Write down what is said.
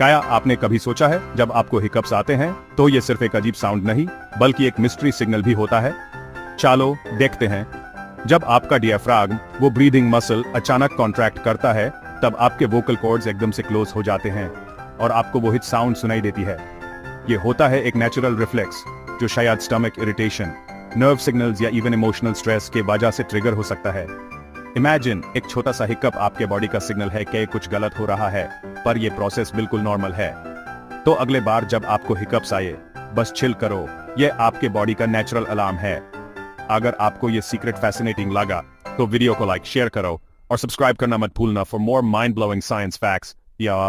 क्या आपने कभी सोचा है जब आपको हिकअप्स आते हैं तो ये सिर्फ एक अजीब साउंड नहीं बल्कि एक मिस्ट्री सिग्नल भी होता है? चलो देखते हैं। जब आपका डियाफ्राम, वो ब्रीदिंग मसल, अचानक कॉन्ट्रैक्ट करता है तब आपके वोकल कॉर्ड्स एकदम से क्लोज हो जाते हैं और आपको वो हिट साउंड सुनाई देती है। ये होता है एक नेचुरल रिफ्लेक्स जो शायद स्टमक इरिटेशन, नर्व सिग्नल्स या इवन इमोशनल स्ट्रेस के वजह से ट्रिगर हो सकता है। इमेजिन एक छोटा सा हिकअप आपके बॉडी का सिग्नल है कि कुछ गलत हो रहा है, पर यह प्रोसेस बिल्कुल नॉर्मल है। तो अगले बार जब आपको हिकअप्स आए, बस चिल करो, यह आपके बॉडी का नेचुरल अलार्म है। अगर आपको यह सीक्रेट फैसिनेटिंग लगा तो वीडियो को लाइक, शेयर करो और सब्सक्राइब करना मत भूलना for more mind blowing science facts या